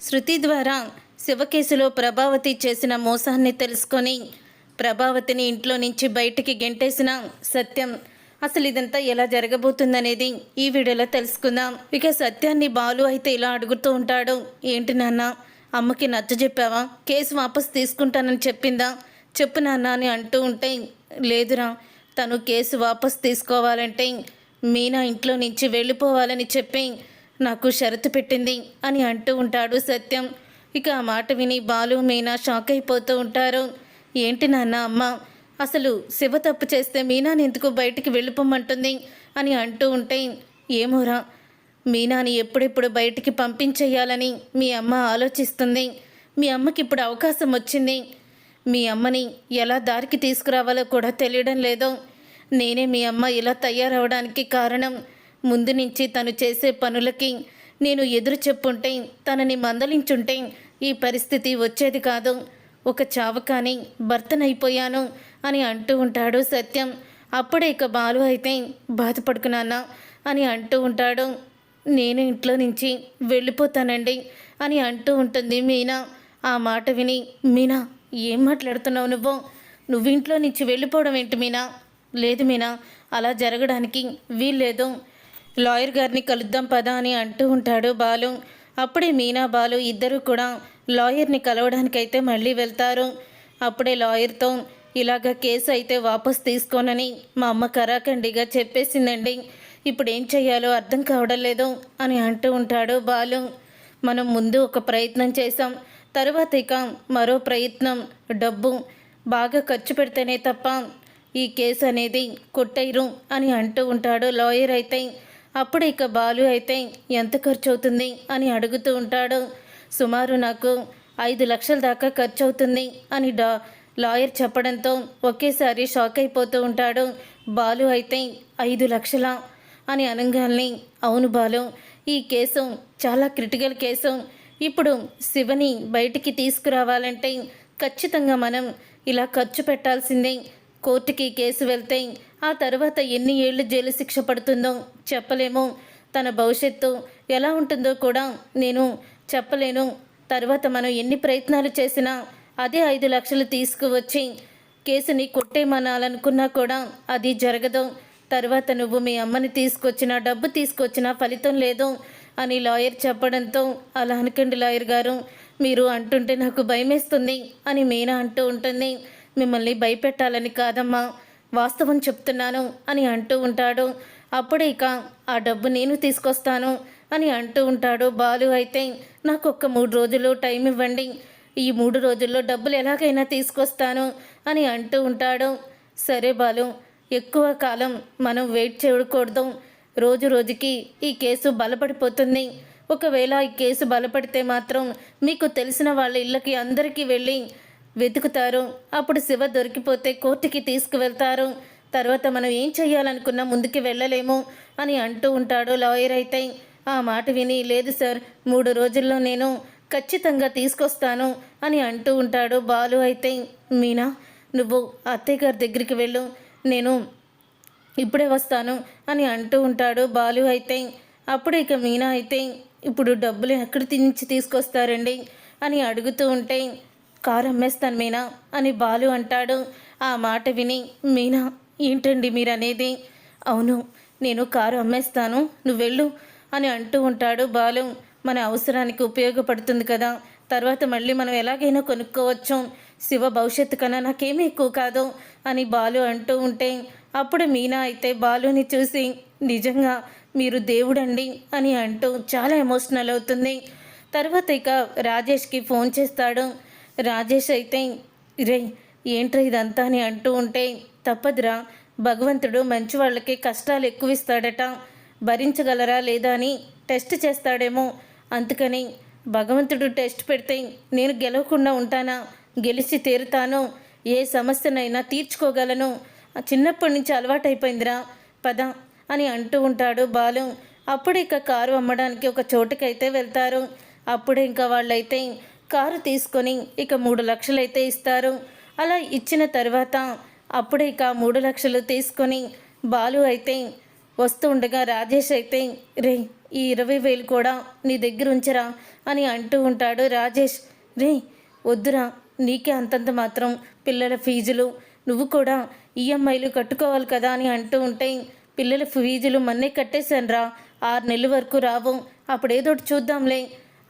శృతి ద్వారా శివ కేసులో ప్రభావతి చేసిన మోసాన్ని తెలుసుకొని ప్రభావతిని ఇంట్లో నుంచి బయటికి గెంటేసిన సత్యం. అసలు ఇదంతా ఎలా జరగబోతుందనేది ఈ వీడియోలో తెలుసుకుందాం. ఇక సత్యాన్ని బాలు అయితే ఇలా అడుగుతూ ఉంటాడు. ఏంటి నాన్న, అమ్మకి నచ్చజెప్పావా? కేసు వాపసు తీసుకుంటానని చెప్పిందా? చెప్పు నాన్న అని అంటూ ఉంటే, లేదురా, తను కేసు వాపసు తీసుకోవాలంటే మీనా ఇంట్లో నుంచి వెళ్ళిపోవాలని చెప్పి నాకు షరతు పెట్టింది అని అంటూ ఉంటాడు సత్యం. ఇక ఆ మాట విని బాలు మీనా షాక్ అయిపోతూ ఉంటారు. ఏంటి నాన్న, అమ్మ అసలు శివ తప్పు చేస్తే మీనాని ఎందుకు బయటికి వెళ్ళిపోమంటుంది అని అంటూ ఉంటే, ఏమోరా, మీనాని ఎప్పుడెప్పుడు బయటికి పంపించేయాలని మీ అమ్మ ఆలోచిస్తుంది. మీ అమ్మకి ఇప్పుడు అవకాశం వచ్చింది. మీ అమ్మని ఎలా దారికి తీసుకురావాలో కూడా తెలియడం లేదు. నేనే మీ అమ్మ ఇలా తయారవడానికి కారణం. ముందు నుంచి తను చేసే పనులకి నేను ఎదురు చెప్పుంటే, తనని మందలించుంటే ఈ పరిస్థితి వచ్చేది కాదు. ఒక చావు కానీ భర్తనైపోయాను అని అంటూ ఉంటాడు సత్యం. అప్పుడే ఇక బాలు అయితే బాధపడుకున్నానా అని అంటూ ఉంటాడు. నేను ఇంట్లో నుంచి వెళ్ళిపోతానండి అని అంటూ ఉంటుంది మీనా. ఆ మాట విని, మీనా ఏం మాట్లాడుతున్నావు నువ్వు ఇంట్లో నుంచి వెళ్ళిపోవడం ఏంటి మీనా? లేదు మీనా, అలా జరగడానికి వీల్లేదు. లాయర్ గారిని కలుద్దాం పదా అని అంటూ ఉంటాడు బాలు. అప్పుడే మీనా బాలు ఇద్దరు కూడా లాయర్ని కలవడానికైతే మళ్ళీ వెళ్తారు. అప్పుడే లాయర్తో, ఇలాగ కేసు అయితే వాపస్ తీసుకోనని మా అమ్మ కరాఖండిగా చెప్పేసిందండి. ఇప్పుడు ఏం చెయ్యాలో అర్థం కావడం లేదు అని అంటూ ఉంటాడు బాలు. మనం ముందు ఒక ప్రయత్నం చేసాం, తరువాత ఇక మరో ప్రయత్నం. డబ్బు బాగా ఖర్చు పెడితేనే తప్ప ఈ కేసు అనేది కొట్టేయరు అని అంటూ ఉంటాడు లాయర్ అయితే. అప్పుడు ఇక బాలు అయితే ఎంత ఖర్చు అవుతుంది అని అడుగుతూ ఉంటాడు. సుమారు నాకు 5 లక్షల దాకా ఖర్చు అవుతుంది అని లాయర్ చెప్పడంతో ఒకేసారి షాక్ అయిపోతూ ఉంటాడు. బాలు అయితే 5 లక్షలా అని అనగానే, అవును బాలు, ఈ కేసు చాలా క్రిటికల్ కేసు. ఇప్పుడు శివని బయటికి తీసుకురావాలంటే ఖచ్చితంగా మనం ఇలా ఖర్చు పెట్టాల్సిందే. కోర్టుకి కేసు వెళ్తే ఆ తర్వాత ఎన్ని ఏళ్ళు జైలు శిక్ష పడుతుందో చెప్పలేము. తన భవిష్యత్తు ఎలా ఉంటుందో కూడా నేను చెప్పలేను. తర్వాత మనం ఎన్ని ప్రయత్నాలు చేసినా అదే 5 లక్షలు తీసుకువచ్చి కేసుని కొట్టేమనాలనుకున్నా కూడా అది జరగదు. తర్వాత నువ్వు మీ అమ్మని తీసుకొచ్చినా డబ్బు తీసుకొచ్చినా ఫలితం లేదు అని లాయర్ చెప్పడంతో, అలా అనకండి లాయర్ గారు, మీరు అంటుంటే నాకు భయమేస్తుంది అని మీనా అంటూ ఉంటుంది. మిమ్మల్ని భయపెట్టాలని కాదమ్మా, వాస్తవం చెప్తున్నాను అని అంటూ ఉంటాడు. అప్పుడే ఇక ఆ డబ్బు నేను తీసుకొస్తాను అని అంటూ ఉంటాడు బాలు అయితే. నాకు ఒక్క 3 రోజులు టైం ఇవ్వండి, ఈ 3 రోజుల్లో డబ్బులు ఎలాగైనా తీసుకొస్తాను అని అంటూ ఉంటాడు. సరే బాలు, ఎక్కువ కాలం మనం వెయిట్ చేయకూడదు. రోజు రోజుకి ఈ కేసు బలపడిపోతుంది. ఒకవేళ ఈ కేసు బలపడితే మాత్రం మీకు తెలిసిన వాళ్ళ ఇళ్ళకి అందరికీ వెళ్ళి వెతుకుతారు. అప్పుడు శివ దొరికిపోతే కోర్టుకి తీసుకువెళ్తారు. తర్వాత మనం ఏం చెయ్యాలనుకున్నా ముందుకు వెళ్ళలేము అని అంటూ ఉంటాడు లాయర్ అయితే. ఆ మాట విని, లేదు సార్, 3 రోజుల్లో నేను ఖచ్చితంగా తీసుకొస్తాను అని అంటూ ఉంటాడు బాలు అయితే. మీనా, నువ్వు అత్తయ్య గారి దగ్గరికి వెళ్ళు, నేను ఇప్పుడే వస్తాను అని అంటూ ఉంటాడు బాలు అయితే. అప్పుడు ఇక మీనా అయితే, ఇప్పుడు డబ్బులు ఎక్కడి నుంచి తీసుకొస్తారండి అని అడుగుతూ ఉంటే, కారు అమ్మేస్తాను మీనా అని బాలు అంటాడు. ఆ మాట విని, మీనా ఏంటండి మీరు అనేది? అవును, నేను కారు అమ్మేస్తాను, నువ్వు వెళ్ళు అని అంటూ ఉంటాడు బాలు. మన అవసరానికి ఉపయోగపడుతుంది కదా, తర్వాత మళ్ళీ మనం ఎలాగైనా కొనుక్కోవచ్చు. శివ భవిష్యత్తు కన్నా నాకేమీ ఎక్కువ కాదు అని బాలు అంటూ ఉంటే, అప్పుడు మీనా అయితే బాలుని చూసి, నిజంగా మీరు దేవుడండి అని అంటూ చాలా ఎమోషనల్ అవుతుంది. తర్వాత ఇక రాజేష్కి ఫోన్ చేస్తాడు. రాజేష్ అయితే, రే ఏంట్రా ఇదంతా అని అంటూ ఉంటే, తప్పదురా, భగవంతుడు మంచి వాళ్ళకి కష్టాలు ఎక్కువ ఇస్తాడట, భరించగలరా లేదా అని టెస్ట్ చేస్తాడేమో. అందుకని భగవంతుడు టెస్ట్ పెడితే నేను గెలవకుండా ఉంటానా? గెలిచి తీరుతాను, ఏ సమస్యనైనా తీర్చుకోగలను. చిన్నప్పటి నుంచి అలవాటైపోయిందిరా, పద అని అంటూ ఉంటాడు బాలు. అప్పుడు ఇక కారు అమ్మడానికి ఒక చోటుకైతే వెళ్తారు. అప్పుడే ఇంకా వాళ్ళైతే కారు తీసుకొని ఇక 3 లక్షలు అయితే ఇస్తారు. అలా ఇచ్చిన తర్వాత అప్పుడే ఇక 3 లక్షలు తీసుకొని బాలు అయితే వస్తూ ఉండగా రాజేష్ అయితే రే ఈ 20,000 కూడా నీ దగ్గర ఉంచరా అని అంటూ ఉంటాడు. రాజేష్ రే వద్దురా, నీకే అంతంత మాత్రం పిల్లల ఫీజులు, నువ్వు కూడా ఈఎంఐలు కట్టుకోవాలి కదా అని అంటూ ఉంటే పిల్లల ఫీజులు మొన్నే కట్టేశానురా, 6 నెలల వరకు రావు, అప్పుడేదోటి చూద్దాంలే.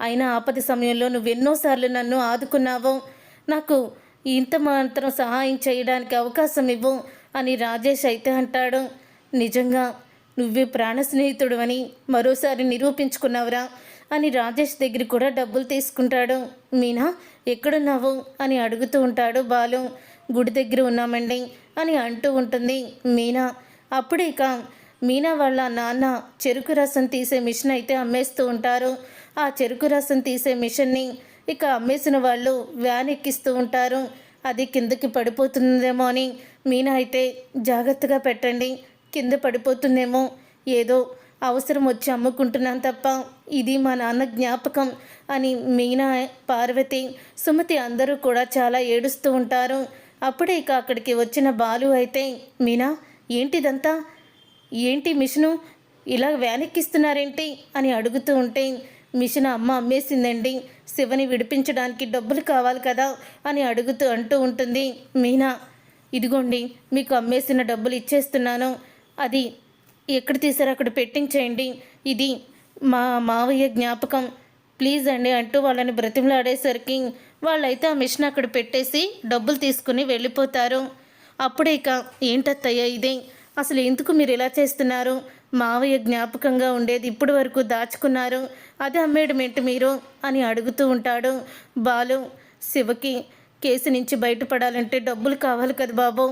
అయినా ఆపద సమయంలో నువ్వెన్నోసార్లు నన్ను ఆదుకున్నావు, నాకు ఇంత మాత్రం సహాయం చేయడానికి అవకాశం ఇవ్వు అని రాజేష్ అయితే అంటాడు. నిజంగా నువ్వే ప్రాణ స్నేహితుడు అని మరోసారి నిరూపించుకున్నావురా అని రాజేష్ దగ్గర కూడా డబ్బులు తీసుకుంటాడు. మీనా ఎక్కడున్నావు అని అడుగుతూ ఉంటాడు బాలు. గుడి దగ్గర ఉన్నామండి అని అంటూ ఉంటుంది మీనా. అప్పుడే ఇక మీనా వాళ్ళ నాన్న చెరుకు రసం తీసే మిషన్ అయితే అమ్మేస్తూ ఉంటారు. ఆ చెరుకు రసం తీసే మిషన్ని ఇక అమ్మేసిన వాళ్ళు వ్యాన్ ఎక్కిస్తూ ఉంటారు. అది కిందకి పడిపోతుందేమో అని మీనా అయితే జాగ్రత్తగా పెట్టండి, కింద పడిపోతుందేమో, ఏదో అవసరం వచ్చి అమ్ముకుంటున్నాను తప్ప ఇది మా నాన్న జ్ఞాపకం అని మీనా, పార్వతి, సుమతి అందరూ కూడా చాలా ఏడుస్తూ ఉంటారు. అప్పుడే ఇక అక్కడికి వచ్చిన బాలు అయితే మీనా ఏంటిదంతా, ఏంటి మిషను ఇలా వ్యానెక్కిస్తున్నారేంటి అని అడుగుతూ ఉంటే మిషన్ అమ్మ అమ్మేసిందండి, శివని విడిపించడానికి డబ్బులు కావాలి కదా అని అంటూ ఉంటుంది మీనా. ఇదిగోండి మీకు అమ్మేసిన డబ్బులు ఇచ్చేస్తున్నాను, అది ఎక్కడ తీసారో అక్కడ పెట్టించేయండి, ఇది మా మావయ్య జ్ఞాపకం ప్లీజ్ అండి అంటూ వాళ్ళని బ్రతిమలాడేసరికి వాళ్ళైతే ఆ మిషన్ అక్కడ పెట్టేసి డబ్బులు తీసుకుని వెళ్ళిపోతారు. అప్పుడే ఇక ఏంటత్తయ్య ఇది, అసలు ఎందుకు మీరు ఇలా చేస్తున్నారు, మావయ్య జ్ఞాపకంగా ఉండేది ఇప్పటి వరకు దాచుకున్నారు, అది అమ్మేయడమేంటి మీరు అని అడుగుతూ ఉంటాడు బాలు. శివకి కేసు నుంచి బయటపడాలంటే డబ్బులు కావాలి కదా బాబు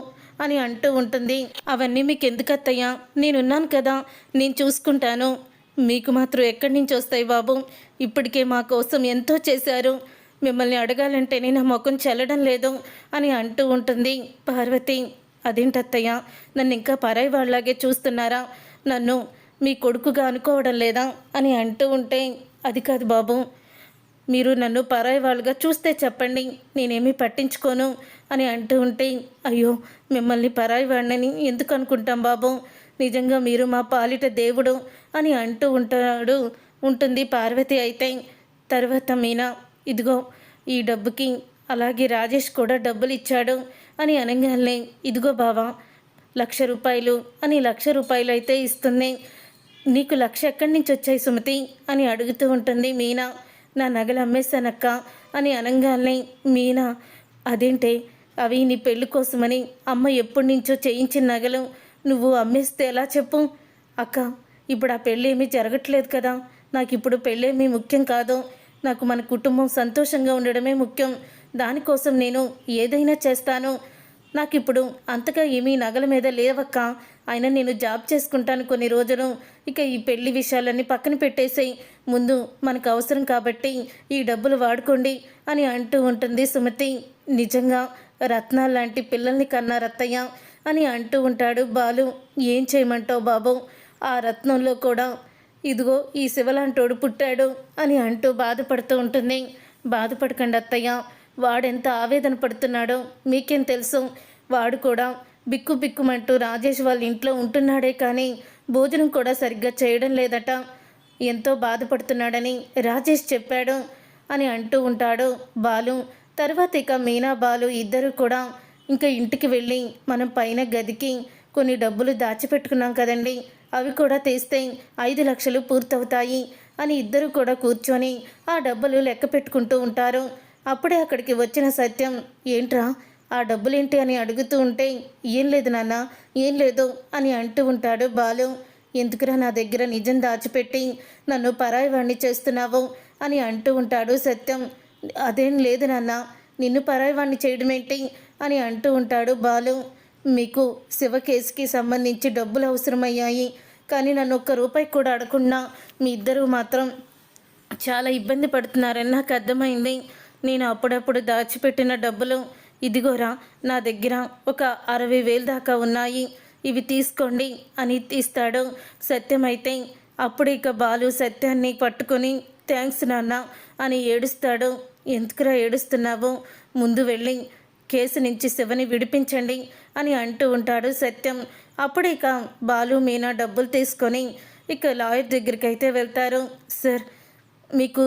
అని అంటూ ఉంటుంది. అవన్నీ మీకు ఎందుకు అత్తయ్య, నేనున్నాను కదా, నేను చూసుకుంటాను, మీకు మాత్రం ఎక్కడి నుంచి వస్తాయి బాబు, ఇప్పటికే మా కోసం ఎంతో చేశారు, మిమ్మల్ని అడగాలంటేనే నా ముఖం చెల్లడం లేదు అని అంటూ ఉంటుంది పార్వతి. అదేంటత్తయ్య, నన్ను ఇంకా పరాయి వాళ్ళలాగే చూస్తున్నారా, నన్ను మీ కొడుకుగా అనుకోవడం లేదా అని అంటూ ఉంటే అది కాదు బాబు, మీరు నన్ను పరాయి వాళ్ళుగా చూస్తే చెప్పండి, నేనేమీ పట్టించుకోను అని అంటూ ఉంటే అయ్యో మిమ్మల్ని పరాయి వాడిని ఎందుకు అనుకుంటాం బాబు, నిజంగా మీరు మా పాలిట దేవుడు అని అంటూ ఉంటుంది పార్వతి. అయితే తర్వాత మీనా ఇదిగో ఈ డబ్బుకి అలాగే రాజేష్ కూడా డబ్బులు ఇచ్చాడు అని అనగానే ఇదిగో బావా 1,00,000 రూపాయలు అని 1,00,000 రూపాయలు అయితే ఇస్తుంది. నీకు 1,00,000 ఎక్కడి నుంచి వచ్చాయి సుమతి అని అడుగుతూ ఉంటుంది మీనా. నా నగలు అమ్మేశానక్క అని అనగానే మీనా అదేంటే, అవి నీ పెళ్ళి కోసమని అమ్మ ఎప్పటి నుంచో చేయించిన నగలు నువ్వు అమ్మేస్తే ఎలా చెప్పు అక్క, ఇప్పుడు ఆ పెళ్ళి ఏమీ జరగట్లేదు కదా, నాకు ఇప్పుడు పెళ్ళేమీ ముఖ్యం కాదు, నాకు మన కుటుంబం సంతోషంగా ఉండడమే ముఖ్యం, దానికోసం నేను ఏదైనా చేస్తాను, నాకు ఇప్పుడు అంతగా ఏమీ నగల మీద లేవక్క, అయినా నేను జాబ్ చేసుకుంటాను కొన్ని రోజులు, ఇక ఈ పెళ్లి విషయాలన్నీ పక్కన పెట్టేసి ముందు మనకు అవసరం కాబట్టి ఈ డబ్బులు వాడుకోండి అని అంటూ ఉంటుంది సుమతి. నిజంగా రత్నాలు లాంటి పిల్లల్ని కన్నా రత్తయ్య అని అంటూ ఉంటాడు బాలు. ఏం చేయమంటావు బాబు, ఆ రత్నంలో కూడా ఇదిగో ఈ శివలాంటోడు పుట్టాడు అని అంటూ బాధపడుతూ ఉంటుంది. బాధపడకండి అత్తయ్య, వాడెంత ఆవేదన పడుతున్నాడో మీకేం తెలుసు, వాడు కూడా బిక్కు బిక్కుమంటూ రాజేష్ వాళ్ళ ఇంట్లో ఉంటున్నాడే కానీ భోజనం కూడా సరిగ్గా చేయడం లేదట, ఎంతో బాధపడుతున్నాడని రాజేష్ చెప్పాడు అని అంటూ ఉంటాడు బాలు. తర్వాత ఇక మీనా బాలు ఇద్దరు కూడా ఇంకా ఇంటికి వెళ్ళి మనం పైన గదికి కొన్ని డబ్బులు దాచిపెట్టుకున్నాం కదండి, అవి కూడా తీస్తే 5 లక్షలు పూర్తవుతాయి అని ఇద్దరు కూడా కూర్చొని ఆ డబ్బులు లెక్క పెట్టుకుంటూ ఉంటారు. అప్పుడే అక్కడికి వచ్చిన సత్యం ఏంట్రా ఆ డబ్బులేంటి అని అడుగుతూ ఉంటే ఏం లేదు నాన్న, ఏం లేదు అని అంటూ ఉంటాడు బాలు. ఎందుకురా నా దగ్గర నిజం దాచిపెట్టి నన్ను పరాయి వాణ్ణి చేస్తున్నావు అని అంటూ ఉంటాడు సత్యం. అదేం లేదు నాన్న, నిన్ను పరాయి వాణ్ణి చేయడం ఏంటి అని అంటూ ఉంటాడు బాలు. మీకు శివ కేసుకి సంబంధించి డబ్బులు అవసరమయ్యాయి, కానీ నన్ను ఒక్క రూపాయి కూడా అడగకుండా మీ ఇద్దరు మాత్రం చాలా ఇబ్బంది పడుతున్నారని నాకు అర్థమైంది. నేను అప్పుడప్పుడు దాచిపెట్టిన డబ్బులు ఇదిగోరా నా దగ్గర ఒక 60,000 దాకా ఉన్నాయి, ఇవి తీసుకోండి అని తీస్తాడు సత్యం. అయితే అప్పుడు ఇక బాలు సత్యాన్ని పట్టుకొని థ్యాంక్స్ నాన్న అని ఏడుస్తాడు. ఎందుకురా ఏడుస్తున్నావు, ముందు వెళ్ళి కేసు నుంచి శివని విడిపించండి అని అంటూ ఉంటాడు సత్యం. అప్పుడు ఇక బాలు మీనా డబ్బులు తీసుకొని ఇక లాయర్ దగ్గరికి అయితే వెళ్తారు. సార్, మీకు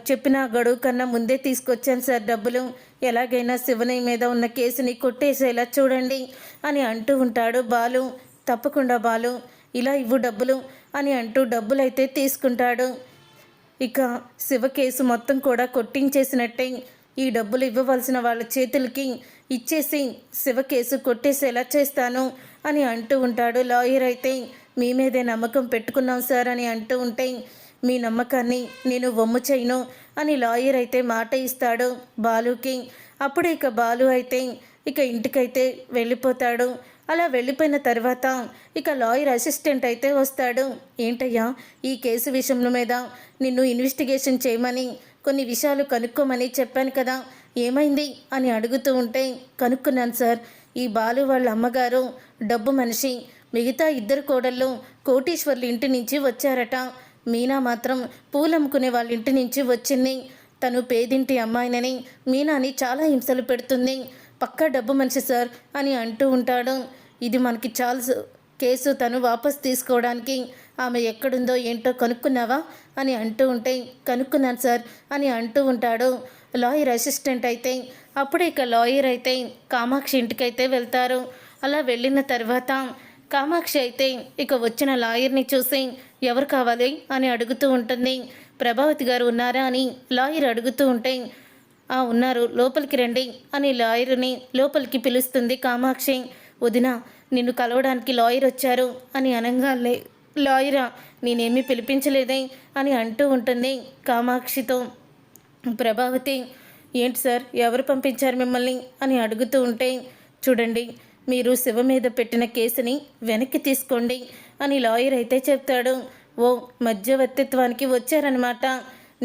చెప్పిన గడువు కన్నా ముందే తీసుకొచ్చాను సార్ డబ్బులు. ఎలాగైనా శివని మీద ఉన్న కేసుని కొట్టేసేలా చూడండి అని అంటూ ఉంటాడు బాలు. తప్పకుండా బాలు, ఇలా ఇవ్వు డబ్బులు అని అంటూ డబ్బులైతే తీసుకుంటాడు. ఇక శివ కేసు మొత్తం కూడా కొట్టించేసినట్టే. ఈ డబ్బులు ఇవ్వవలసిన వాళ్ళ చేతులకి ఇచ్చేసి శివ కేసు కొట్టేసేలా చేస్తాను అని అంటూ ఉంటాడు. లాయర్ అయితే మీ మీదే నమ్మకం పెట్టుకున్నాం సార్ అని అంటూ ఉంటే మీ నమ్మకాన్ని నేను వమ్ము చేయను అని లాయర్ అయితే మాట ఇస్తాడు బాలుకి. అప్పుడు ఇక బాలు అయితే ఇక ఇంటికైతే వెళ్ళిపోతాడు. అలా వెళ్ళిపోయిన తర్వాత ఇక లాయర్ అసిస్టెంట్ అయితే వస్తాడు. ఏంటయ్యా, ఈ కేసు విషయం మీద నిన్ను ఇన్వెస్టిగేషన్ చేయమని కొన్ని విషయాలు కనుక్కోమని చెప్పాను కదా, ఏమైంది అని అడుగుతూ ఉంటే కనుక్కున్నాను సార్. ఈ బాలు వాళ్ళ అమ్మగారు డబ్బు మనిషి, మిగతా ఇద్దరు కోడళ్ళు కోటీశ్వర్ల ఇంటి నుంచి వచ్చారట. మీనా మాత్రం పూలమ్ముకునే వాళ్ళ ఇంటి నుంచి వచ్చింది. తను పేదింటి అమ్మాయినని మీనాని చాలా హింసలు పెడుతుంది. పక్కా డబ్బు మనిషి సార్ అని అంటూ ఉంటాడు. ఇది మనకి చాలా కేసు తను వాపస్ తీసుకోవడానికి ఆమె ఎక్కడుందో ఏంటో కనుక్కున్నావా అని అంటూ ఉంటే కనుక్కున్నాను సార్ అని అంటూ ఉంటాడు లాయర్ అసిస్టెంట్ అయితే. అప్పుడే ఇక లాయర్ అయితే కామాక్షి ఇంటికైతే వెళ్తారు. అలా వెళ్ళిన తర్వాత కామాక్షి అయితే ఇక వచ్చిన లాయర్ని చూసి ఎవరు కావాలి అని అడుగుతూ ఉంటుంది. ప్రభావతి గారు ఉన్నారా అని లాయర్ అడుగుతూ ఉంటే ఉన్నారు, లోపలికి రండి అని లాయర్ని లోపలికి పిలుస్తుంది కామాక్షి. వదిన, నిన్ను కలవడానికి లాయర్ వచ్చారు అని అనగానే లాయరా, నేనేమీ పిలిపించలేదే అని అంటూ ఉంటుంది కామాక్షితో. ప్రభావతి, ఏంటి సార్, ఎవరు పంపించారు మిమ్మల్ని అని అడుగుతూ ఉంటే చూడండి, మీరు శివ మీద పెట్టిన కేసుని వెనక్కి తీసుకోండి అని లాయర్ అయితే చెప్తాడు. ఓ మధ్యవర్తిత్వానికి వచ్చారనమాట.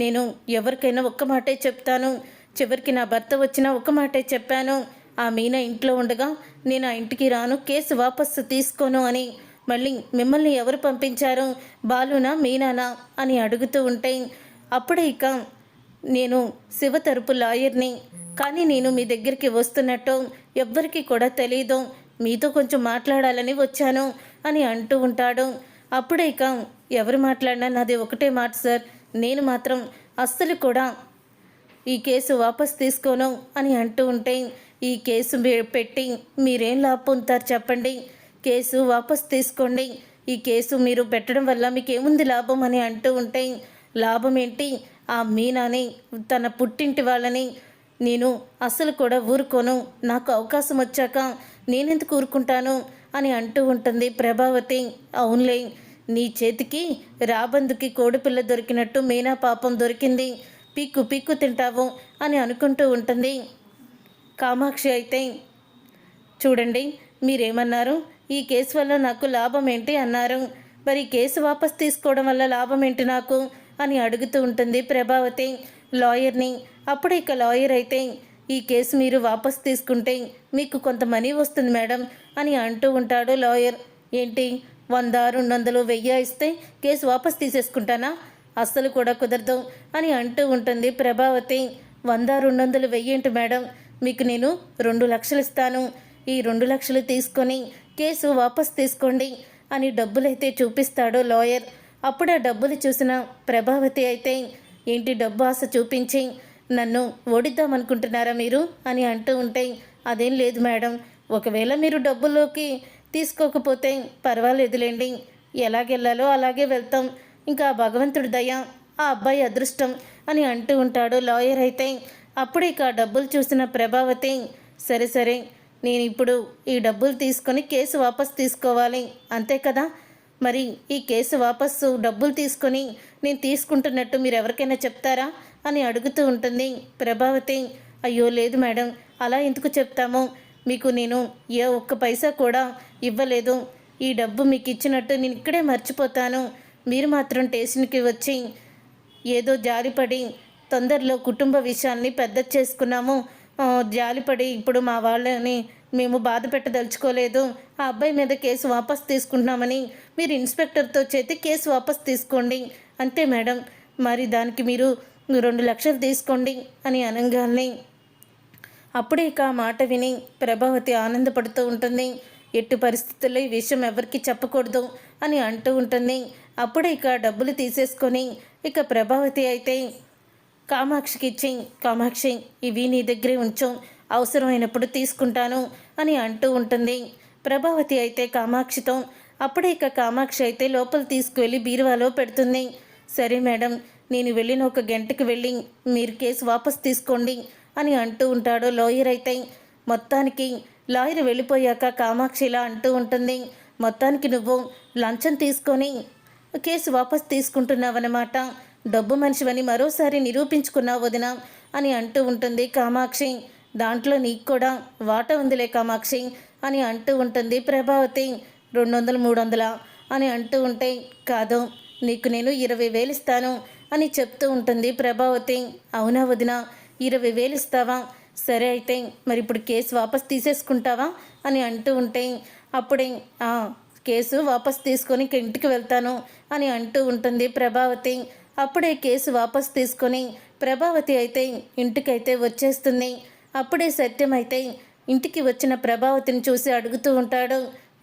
నేను ఎవరికైనా ఒక్క మాటే చెప్తాను, చివరికి నా భర్త వచ్చినా ఒక మాటే చెప్పాను. ఆ మీనా ఇంట్లో ఉండగా నేను ఆ ఇంటికి రాను, కేసు వాపస్సు తీసుకోను అని. మళ్ళీ మిమ్మల్ని ఎవరు పంపించారు, బాలునా మీనానా అని అడుగుతూ ఉంటే అప్పుడే ఇక నేను శివ తరపు లాయర్ని, కానీ నేను మీ దగ్గరికి వస్తున్నట్టు ఎవ్వరికీ కూడా తెలీదు, మీతో కొంచెం మాట్లాడాలని వచ్చాను అని అంటూ ఉంటాడు. అప్పుడే ఇక ఎవరు మాట్లాడినా నాది ఒకటే మాట సార్, నేను మాత్రం అస్సలు కూడా ఈ కేసు వాపస్ తీసుకోను అని అంటూ ఉంటే ఈ కేసు పెట్టి మీరేం లాభం పొందుతారు చెప్పండి, కేసు వాపస్ తీసుకోండి, ఈ కేసు మీరు పెట్టడం వల్ల మీకేముంది లాభం అని అంటూ ఉంటే లాభం ఏంటి, ఆ మీనాని తన పుట్టింటి వాళ్ళని నేను అసలు కూడా ఊరుకోను, నాకు అవకాశం వచ్చాక నేనెందుకు ఊరుకుంటాను అని అంటూ ఉంటుంది ప్రభావతి. అవునులే, నీ చేతికి రాబందుకి కోడిపిల్ల దొరికినట్టు మీనా పాపం దొరికింది, పీక్కు పీక్కు తింటావు అని అనుకుంటూ ఉంటుంది. కామాక్షి అయితే చూడండి, మీరేమన్నారు, ఈ కేసు వల్ల నాకు లాభం ఏంటి అన్నారు, మరి కేసు వాపస్ తీసుకోవడం వల్ల లాభం ఏంటి నాకు అని అడుగుతూ ఉంటుంది ప్రభావతి లాయర్ని. అప్పుడు ఇక లాయర్ అయితే ఈ కేసు మీరు వాపస్ తీసుకుంటే మీకు కొంత మనీ వస్తుంది మేడం అని అంటూ ఉంటాడు లాయర్. ఏంటి, 100, 200, 1000 ఇస్తే కేసు వాపస్ తీసేసుకుంటానా, అస్సలు కూడా కుదరదు అని అంటూ ఉంటుంది ప్రభావతి. 100, 200, 1000 ఏంటి మేడం, మీకు నేను 2 లక్షలు ఇస్తాను, ఈ 2 లక్షలు తీసుకొని కేసు వాపస్ తీసుకోండి అని డబ్బులైతే చూపిస్తాడు లాయర్. అప్పుడు ఆ డబ్బులు చూసిన ప్రభావతి అయితే ఏంటి, డబ్బు ఆశ చూపించి నన్ను ఓడిద్దామనుకుంటున్నారా మీరు అని అంటూ ఉంటే అదేం లేదు మేడం, ఒకవేళ మీరు డబ్బులోకి తీసుకోకపోతే పర్వాలేదులేండి, ఎలాగెళ్ళాలో అలాగే వెళ్తాం, ఇంకా భగవంతుడి దయ, ఆ అబ్బాయి అదృష్టం అని అంటూ ఉంటాడు లాయర్ అయితే. అప్పుడు ఇక డబ్బులు చూసిన ప్రభావతి సరే సరే, నేను ఇప్పుడు ఈ డబ్బులు తీసుకొని కేసు వాపస్ తీసుకోవాలి అంతే కదా, మరి ఈ కేసు వాపస్సు డబ్బులు తీసుకొని నేను తీసుకుంటున్నట్టు మీరు ఎవరికైనా చెప్తారా అని అడుగుతూ ఉంటుంది ప్రభావతి. అయ్యో లేదు మేడం, అలా ఎందుకు చెప్తాము, మీకు నేను ఏ ఒక్క పైసా కూడా ఇవ్వలేదు, ఈ డబ్బు మీకు ఇచ్చినట్టు నేను ఇక్కడే మర్చిపోతాను, మీరు మాత్రం స్టేషన్కి వచ్చి ఏదో జాలిపడి తొందరలో కుటుంబ విషయాల్ని పెద్ద చేసుకున్నాము, జాలిపడి ఇప్పుడు మా వాళ్ళని మేము బాధ పెట్టదలుచుకోలేదు, ఆ అబ్బాయి మీద కేసు వాపస్ తీసుకుంటున్నామని మీరు ఇన్స్పెక్టర్తో చేతి కేసు వాపస్ తీసుకోండి అంతే మేడం, మరి దానికి మీరు 2 లక్షలు తీసుకోండి అని అనగానే అప్పుడే ఇక ఆ మాట విని ప్రభావతి ఆనందపడుతూ ఉంటుంది. ఎట్టి పరిస్థితుల్లో ఈ విషయం ఎవరికి చెప్పకూడదు అని అంటూ ఉంటుంది. అప్పుడే ఇక డబ్బులు తీసేసుకొని ఇక ప్రభావతి అయితే కామాక్షికి ఇచ్చి, కామాక్షి ఇవి నీ దగ్గరే ఉంచు, అవసరమైనప్పుడు తీసుకుంటాను అని అంటూ ఉంటుంది. ప్రభావతి అయితే కామాక్షితో. అప్పుడే ఇక కామాక్షి అయితే లోపల తీసుకువెళ్ళి బీరువాలో పెడుతుంది. సరే మేడం, నేను వెళ్ళిన ఒక గంటకి వెళ్ళి మీరు కేసు వాపస్ తీసుకోండి అని అంటూ ఉంటాడు లాయర్ అయితే. మొత్తానికి లాయర్ వెళ్ళిపోయాక కామాక్షి ఇలా అంటూ ఉంటుంది. మొత్తానికి నువ్వు లంచం తీసుకొని కేసు వాపస్ తీసుకుంటున్నావన్నమాట. డబ్బు మనిషివని మరోసారి నిరూపించుకున్నావు వదిన అని అంటూ ఉంటుంది కామాక్షి. దాంట్లో నీకు కూడా వాటా ఉందిలే కామాక్షి అని అంటూ ఉంటుంది ప్రభావతి. 200 300 అని అంటూ ఉంటే, కాదు నీకు నేను 20,000 ఇస్తాను అని చెప్తూ ఉంటుంది ప్రభావతి. అవునా వదిన, 20,000 ఇస్తావా? సరే అయితే మరి ఇప్పుడు కేసు వాపస్ తీసేసుకుంటావా అని అంటూ ఉంటే, అప్పుడే కేసు వాపస్ తీసుకొని ఇంటికి వెళ్తాను అని అంటూ ఉంటుంది ప్రభావతి. అప్పుడే కేసు వాపస్ తీసుకొని ప్రభావతి అయితే ఇంటికైతే వచ్చేస్తుంది. అప్పుడే సత్యం అయితే ఇంటికి వచ్చిన ప్రభావతిని చూసి అడుగుతూ ఉంటాడు.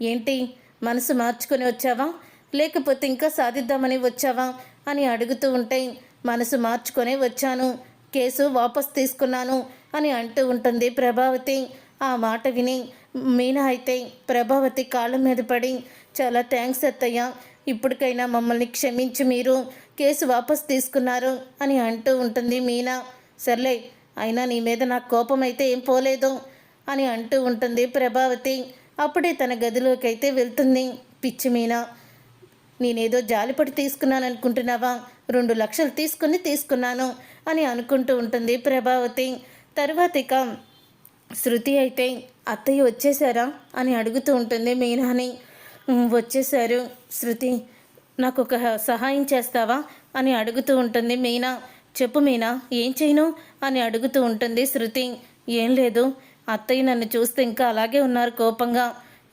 ఏంటి, మనసు మార్చుకొని వచ్చావా, లేకపోతే ఇంకా సాధిద్దామని వచ్చావా అని అడుగుతూ ఉంటే, మనసు మార్చుకొని వచ్చాను, కేసు వాపస్ తీసుకున్నాను అని అంటూ ఉంటుంది ప్రభావతి. ఆ మాట విని మీనా అయితే ప్రభావతి కాళ్ళ మీద పడి, చాలా థ్యాంక్స్ అత్తయ్య, ఇప్పటికైనా మమ్మల్ని క్షమించి మీరు కేసు వాపస్ తీసుకున్నారు అని అంటూ ఉంటుంది మీనా. సర్లే, అయినా నీ మీద నాకు కోపం అయితే ఏం పోలేదు అని అంటూ ఉంటుంది ప్రభావతి. అప్పుడే తన గదిలోకి అయితే వెళ్తుంది పిచ్చి మీనా. నేనేదో జాలిపడి తీసుకున్నాను అనుకుంటున్నావా? 2 లక్షలు తీసుకున్నాను అని అనుకుంటూ ఉంటుంది ప్రభావతి. తర్వాత ఇక శృతి అయితే అత్తయ్య వచ్చేసారా అని అడుగుతూ ఉంటుంది మీనాని. వచ్చేసారు శృతి, నాకు ఒక సహాయం చేస్తావా అని అడుగుతూ ఉంటుంది మీనా. చెప్పు మీనా, ఏం చేయను అని అడుగుతూ ఉంటుంది శృతి. ఏం లేదు, అత్తయ్య నన్ను చూస్తే ఇంకా అలాగే ఉన్నారు కోపంగా,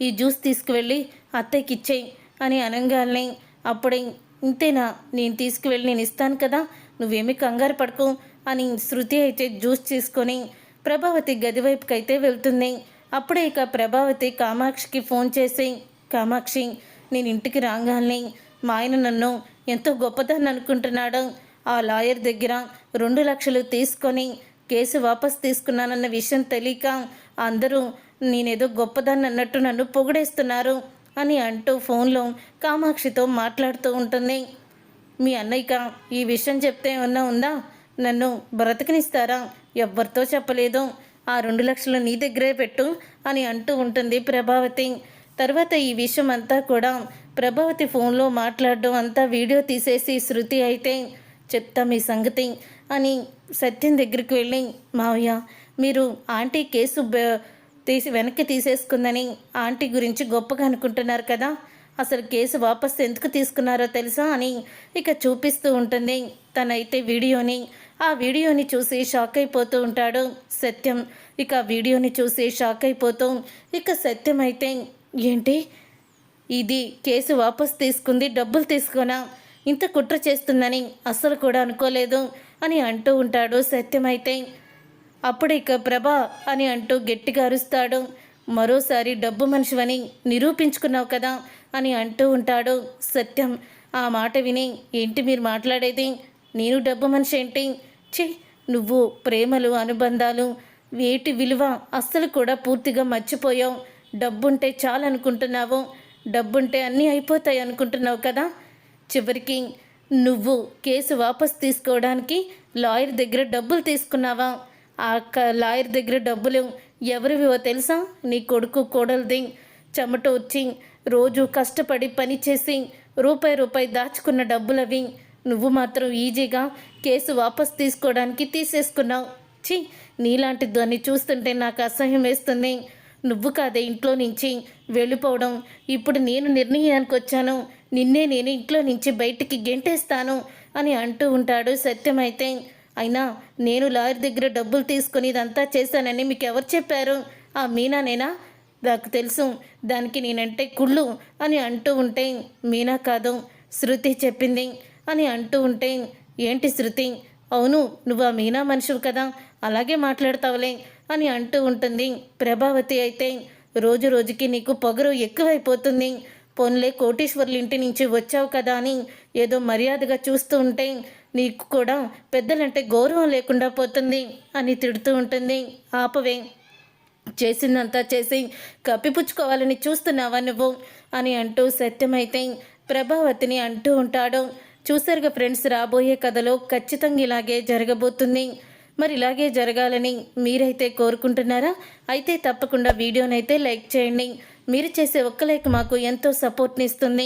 ఈ జ్యూస్ తీసుకువెళ్ళి అత్తయ్యకి ఇచ్చేయి అని అనగానే, అప్పుడే ఇంతేనా, నేను తీసుకువెళ్ళి నేను ఇస్తాను కదా, నువ్వేమీ కంగారు పడుకో అని శృతి అయితే జ్యూస్ తీసుకొని ప్రభావతి గదివైపుకి అయితే వెళ్తుంది. అప్పుడే ఇక ప్రభావతి కామాక్షికి ఫోన్ చేసి, కామాక్షి నేను ఇంటికి రాగానే మా ఆయన నన్ను ఎంతో గొప్పదాన్ని అనుకుంటున్నాడు, ఆ లాయర్ దగ్గర 2 లక్షలు తీసుకొని కేసు వాపస్ తీసుకున్నానన్న విషయం తెలియక అందరూ నేనేదో గొప్పదాన్ని అన్నట్టు నన్ను పొగిడేస్తున్నారు అని అంటూ ఫోన్లో కామాక్షితో మాట్లాడుతూ ఉంటుంది. మీ అన్నయ్యక ఈ విషయం చెప్తే ఏమన్నా ఉందా? నన్ను బ్రతకనిస్తారా? ఎవ్వరితో చెప్పలేదు, ఆ 2 లక్షలు నీ దగ్గరే పెట్టు అని అంటూ ఉంటుంది ప్రభావతి. తర్వాత ఈ విషయం అంతా కూడా ప్రభావతి ఫోన్లో మాట్లాడడం అంతా వీడియో తీసేసి శృతి అయితే, చెప్తా మీ సంగతి అని సత్యం దగ్గరికి వెళ్ళి, మావయ్య మీరు ఆంటీ కేసు వెనక్కి తీసేసుకుందని ఆంటీ గురించి గొప్పగా అనుకుంటున్నారు కదా, అసలు కేసు వాపస్ ఎందుకు తీసుకున్నారో తెలుసా అని ఇక చూపిస్తూ ఉంటుంది తనైతే వీడియోని. ఆ వీడియోని చూసి షాక్ అయిపోతూ ఉంటాడు సత్యం. ఇక వీడియోని చూసి షాక్ అయిపోతూ ఇక సత్యం అయితే, ఏంటి ఇది, కేసు వాపస్ తీసుకుంది, డబ్బులు తీసుకోనా, ఇంత కుట్ర చేస్తుందని అస్సలు కూడా అనుకోలేదు అని అంటూ ఉంటాడు సత్యం అయితే. అప్పుడు ఇక ప్రభా అని అంటూ గట్టిగా అరుస్తాడు. మరోసారి డబ్బు మనిషివని నిరూపించుకున్నావు కదా అని అంటూ ఉంటాడు సత్యం. ఆ మాట విని, ఏంటి మీరు మాట్లాడేది, నేను డబ్బు మనిషి ఏంటి, ఛీ, నువ్వు ప్రేమలు అనుబంధాలు వేటి విలువ అస్సలు కూడా పూర్తిగా మర్చిపోయావు, డబ్బుంటే చాలనుకుంటున్నావు, డబ్బుంటే అన్నీ అయిపోతాయి అనుకుంటున్నావు కదా, చివరికి నువ్వు కేసు వాపస్ తీసుకోవడానికి లాయర్ దగ్గర డబ్బులు తీసుకున్నావా? ఆ లాయర్ దగ్గర డబ్బులు ఎవరివో తెలుసా? నీ కొడుకు కోడలిది. చెమట వచ్చి రోజు కష్టపడి పనిచేసి రూపాయి దాచుకున్న డబ్బులవి. నువ్వు మాత్రం ఈజీగా కేసు వాపస్ తీసుకోవడానికి తీసేసుకున్నావు. ఛీ, నీలాంటి దాన్ని చూస్తుంటే నాకు అసహ్యం వేస్తుంది. నువ్వు కాదే ఇంట్లో నుంచి వెళ్ళిపోవడం, ఇప్పుడు నేను నిర్ణయానికి వచ్చాను, నిన్నే నేను ఇంట్లో నుంచి బయటికి గెంటేస్తాను అని అంటూ ఉంటాడు సత్యం అయితే. అయినా నేను లాయర్ దగ్గర డబ్బులు తీసుకొని ఇదంతా చేశానని మీకు ఎవరు చెప్పారు? ఆ మీనానేనా? నాకు తెలుసు, దానికి నేనంటే కుళ్ళు అని అంటూ ఉంటే, మీనా కాదు శృతి చెప్పింది అని అంటూ ఉంటే, ఏంటి శృతి? అవును, నువ్వు ఆ మీనా మనిషివి కదా, అలాగే మాట్లాడతావులే, అని అంటూ ఉంటుంది. ప్రభావతి అయితే రోజు రోజుకి నీకు పొగరు ఎక్కువైపోతుంది. పోన్లే కోటీశ్వర్ల ఇంటి నుంచి వచ్చావు కదా అని ఏదో మర్యాదగా చూస్తూ ఉంటే నీకు కూడా పెద్దలంటే గౌరవం లేకుండా పోతుంది అని తిడుతూ ఉంటుంది. ఆపవే, చేసిందంతా చేసి కప్పిపుచ్చుకోవాలని చూస్తున్నావా నువ్వు అని అంటూ సత్యమైతే ప్రభావతిని అంటూ ఉంటాడు. చూసారుగా ఫ్రెండ్స్, రాబోయే కథలో ఖచ్చితంగా ఇలాగే జరగబోతుంది. మరి ఇలాగే జరగాలని మీరైతే కోరుకుంటున్నారా? అయితే తప్పకుండా వీడియోనైతే లైక్ చేయండి. మీరు చేసే ఒక్క లైక్ మాకు ఎంతో సపోర్ట్ని ఇస్తుంది.